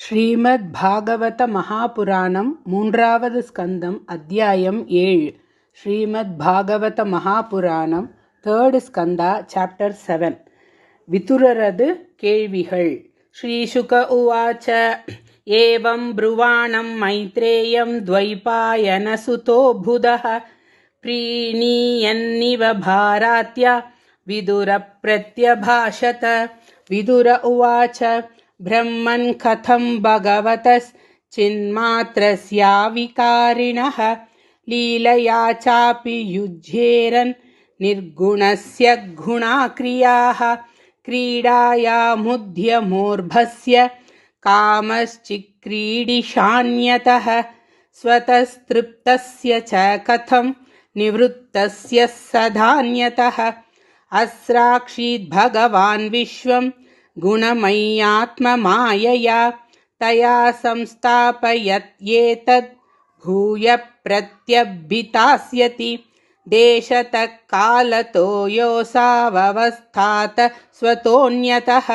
ஸ்ரீமத்பாகவத மகாபுராணம் மூன்றாவது ஸ்கந்தம் அத்தியாயம் 7. ஸ்ரீமத்பாகவத மகாபுராணம் third Skanda chapter 7. விதுரரது கேள்விகள். ஸ்ரீசுக உவாச்ச ஏவம் ப்ருவாணம் மைத்ரேயம் த்வைபாயனசுதோ புதः प्रीणीयन्निव भारात्या विदुरप्रत्यभाषत. विदुर उवाच ब्रह्मन् कथं भगवतश्चिन्मात्रस्याविकारिणः लीलया चापि युज्येरन् निर्गुणस्य गुणाक्रियाः क्रीडायामुद्यमोर्भस्य कामश्चिक्रीडिशान्यतः स्वतस्तृप्तस्य च कथं निवृत्तस्य सदान्यतः अस्राक्षीद्भगवान् विश्वं गुणमय्यात्ममायया तया संस्थापयत्येतद् भूय प्रत्यभितास्यति देशतः कालतो योऽसावस्थात स्वतोऽन्यतः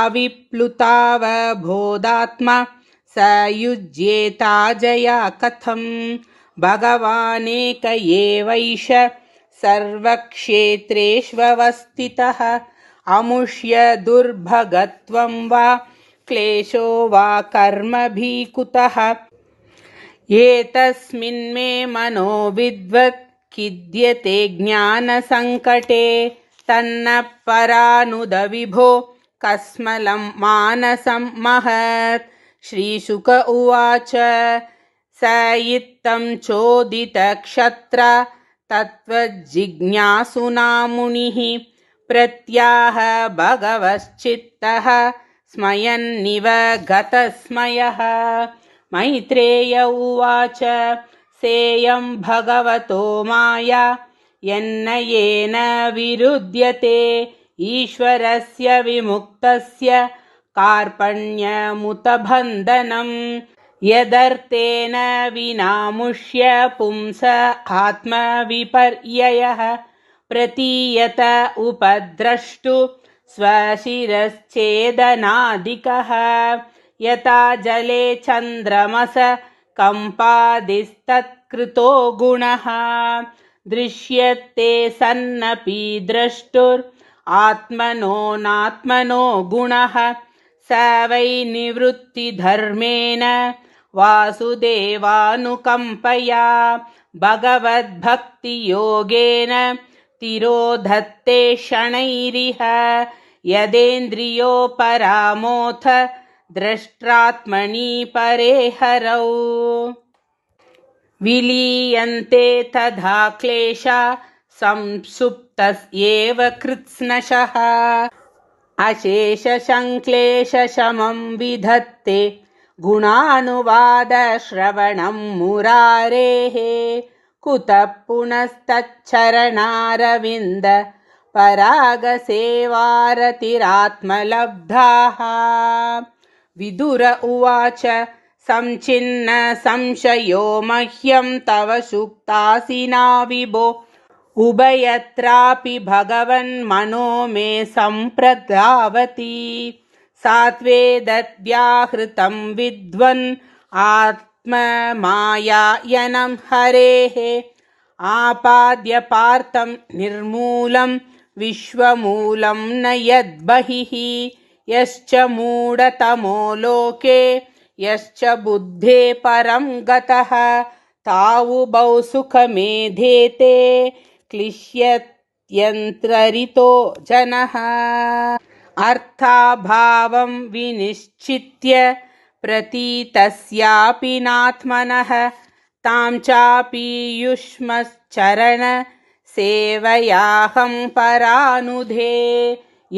अविप्लुतावबोधात्मा स युज्येताजया कथं भगवानेक एवैष सर्वक्षेत्रेष्वस्थितः अमुष्य दुर्भगत्वं वा क्लेशो वा कर्मभिः कुतः एतस्मिन्मे मनो विद्वत् खिद्यते ज्ञानसङ्कटे तन्न परानुद विभो कस्मलं मानसं महत्. श्रीशुक उवाच स इत्थं चोदितक्षत्र तत्त्वजिज्ञासुना मुनिः प्रत्याह भगवश्चित्तः स्मयन्निव गतस्मयः. मैत्रेय उवाच सेयं भगवतो माया यन्नयेन विरुध्यते ईश्वरस्य विमुक्तस्य कार्पण्यमुत बन्धनं यदर्थेन विनामुष्य पुंस आत्मविपर्ययः प्रतीयत उपद्रष्टु स्वशिरश्छेदनादिकः यथा जले चन्द्रमस कम्पादिस्तत्कृतो गुणः दृश्यते सन्नपि द्रष्टुरात्मनो नात्मनो गुणः स वै निवृत्तिधर्मेण वासुदेवानुकम्पया भगवद्भक्तियोगेन तिरोधत्ते शनैरिह यदेन्द्रियोपरामोऽथ द्रष्ट्रात्मनि परे हरौ विलीयन्ते तथा क्लेशा संसुप्तस्येव कृत्स्नशः अशेषसङ्क्लेशशमं विधत्ते गुणानुवादश्रवणं मुरारेः कुतः पुनस्तच्चरणारविन्द परागसेवारतिरात्मलब्धाः. विदुर उवाच संचिन्न संशयो मह्यं तव सुप्तासिना विभो उभयत्रापि भगवन्मनो मे सम्प्रधावति सात्वेदव्याहृतं विद्वन् आत्ममायायनं हरेः आपाद्य पार्थं निर्मूलं विश्वमूलं न यद्बहिः यश्च मूढतमो लोके यश्च बुद्धे परं गतः तावुभौ सुखमेधेते क्लिश्यत्यन्त्ररितो जनः अर्थाभावं विनिश्चित्य प्रतीतस्यापि नात्मनः तां चापीयुष्मश्चरण सेवयाहं परानुधे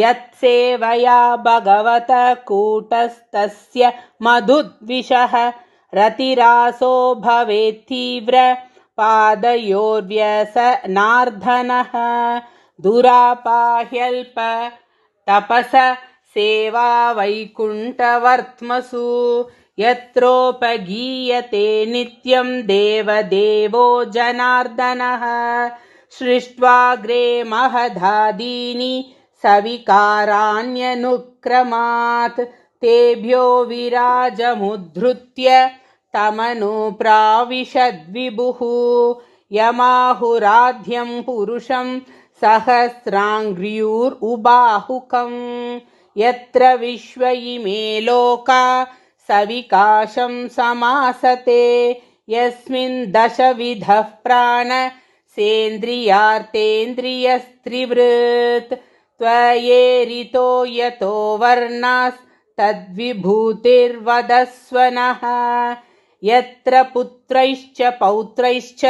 यत्सेवया भगवत कूटस्थस्य मधुद्विषः रतिरासो भवेत्तीव्र पादयोर्व्यसनार्दनः दुरापाह्यल्प तपस सेवा वैकुण्ठवर्त्मसु यत्रोपगीयते नित्यं देवदेवो जनार्दनः सृष्ट्वाग्रे महदादीनि सविकाराण्यनुक्रमात् तेभ्यो विराजमुद्धृत्य तमनुप्राविशद्विभुः यमाहुराध्यं पुरुषं सहस्राङ्घ्रियुरुबाहुकम् यत्र विश्व इमे लोका सविकाशं समासते यस्मिन् दशविधः प्राण सेन्द्रियार्तेन्द्रियस्त्रिवृत् त्वयेरितो यतो वर्णास्तद्विभूतिर्वदस्व नः यत्र पुत्रैश्च पौत्रैश्च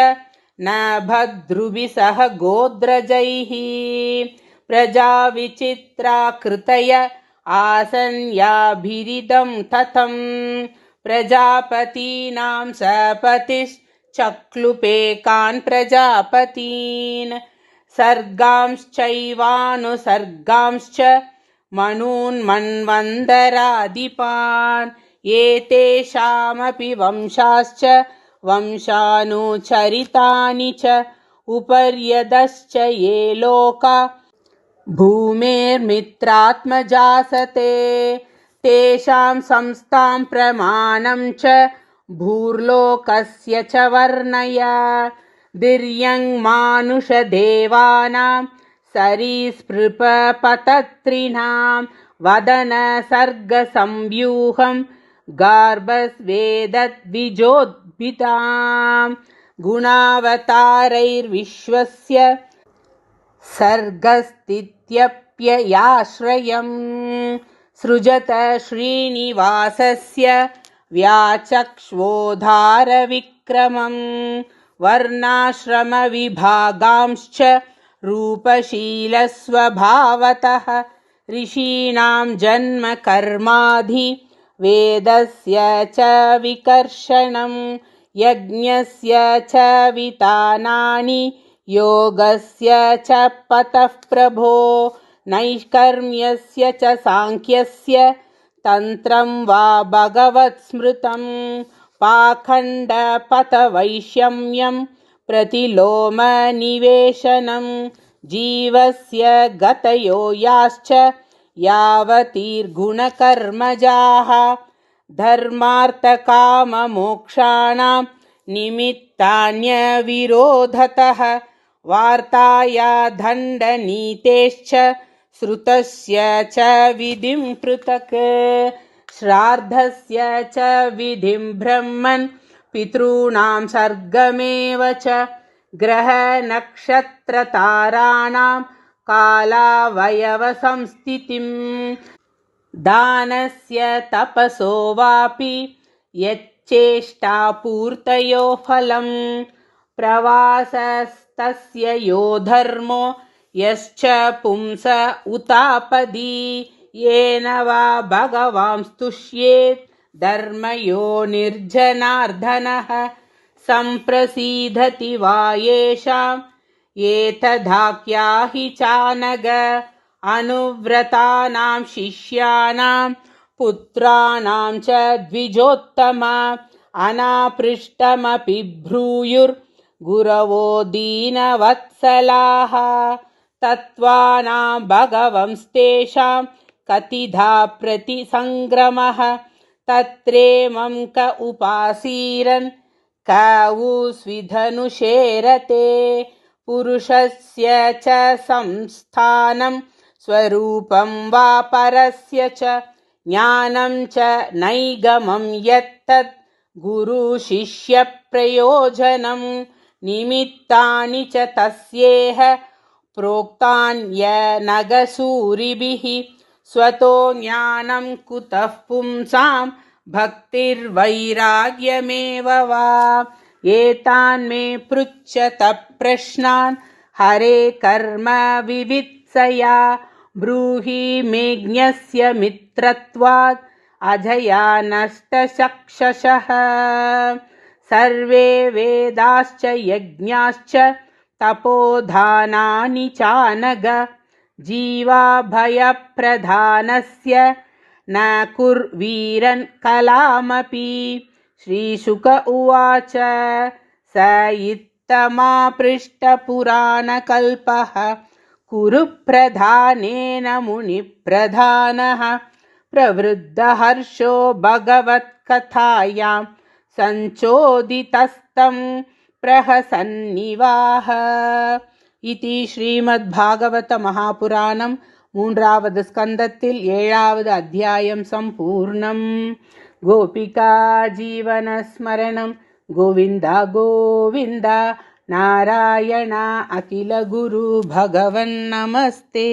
न भद्रुभिः सह गोद्रजैः प्रजा विचित्रा कृतय आसन् याभिरिदं ततं प्रजापतीनां सपतिश्चक्लुपेकान् प्रजापतीन् सर्गांश्चैवानुसर्गांश्च मनून्मन्वन्तरादिपान् एतेषामपि वंशाश्च वंशानुचरितानि च उपर्यदश्च ये लोका भूमेर्मित्रात्मजासते तेषां संस्थां प्रमाणं च भूर्लोकस्य च वर्णय दिर्यङ्मानुषदेवानां सरीसृपपतत्रिणां वदन सर्गसंव्यूहं गार्भस्वेदद्विजोद्भिदां गुणावतारैर्विश्वस्य सर्गस्थित्यप्ययाश्रयम् सृजत श्रीनिवासस्य व्याचक्ष्वोद्धारविक्रमं वर्णाश्रमविभागांश्च रूपशीलस्वभावतः ऋषीणां जन्मकर्माधि वेदस्य च विकर्षणं यज्ञस्य च वितानानि योगस्य च पतः प्रभो नैष्कर्म्यस्य च सांख्यस्य तन्त्रं वा भगवत् स्मृतं पाखण्डपथवैषम्यं प्रतिलोमनिवेशनं जीवस्य गतयो याश्च यावतीर्गुणकर्मजाः धर्मार्थकाममोक्षाणां निमित्तान्यविरोधतः वार्ताया दण्डनीतेश्च श्रुतस्य च विधिं पृथक् श्राद्धस्य च विधिं ब्रह्मन् पितॄणां सर्गमेव च ग्रहनक्षत्रताराणां कालावयवसंस्थितिं दानस्य तपसो वापि यच्चेष्टापूर्तयो फलं प्रवासस्तस्य यो धर्मो यश्च पुंस उतापदी येन वा भगवान् स्तुष्येत् धर्मयो निर्जनार्दनः सम्प्रसीदति वा येषाम् एतदाख्याहि चानग अनुव्रतानां शिष्याणां पुत्राणां च द्विजोत्तमा अनापृष्टमपि ब्रूयुर्गुरवो दीनवत्सलाः तत्त्वानां भगवंस्तेषां कतिधा प्रतिसङ्ग्रमः तत्रेमं क उपासीरन् क उ स्विधनुषेरते पुरुषस्य च संस्थानं स्वरूपं वा परस्य च ज्ञानं च नैगमं यत्तद् गुरुशिष्यप्रयोजनं निमित्तानि च तस्येह प्रोक्तान्यनगसूरिभिः स्वतो ज्ञानं कुतः पुंसां भक्तिर्वैराग्यमेव वा एतान् मे पृच्छत प्रश्नान् हरे कर्म विवित्सया ब्रूहि मे ज्ञस्य मित्रत्वात् अजया नष्टचक्षसः सर्वे वेदाश्च यज्ञाश्च तपोधानानि चानग जीवाभयप्रधानस्य न कुर्वीरन् कलामपि श्रीशुक उवाच स इत्थमापृष्टपुराणकल्पः कुरु प्रधानेन मुनिप्रधानः प्रवृद्धहर्षो भगवत्कथायां सञ्चोदितस्तं प्रहसन्निवाह इति श्रीमद्भागवत महापुराणं மூன்றாவது ஸ்கந்தத்தில் 7வது அத்தியாயம் சம்பூர்ணம். கோபிகா ஜீவனஸ்மரணம் கோவிந்தா கோவிந்தா நாராயண அகில குரு பகவன் நமஸ்தே.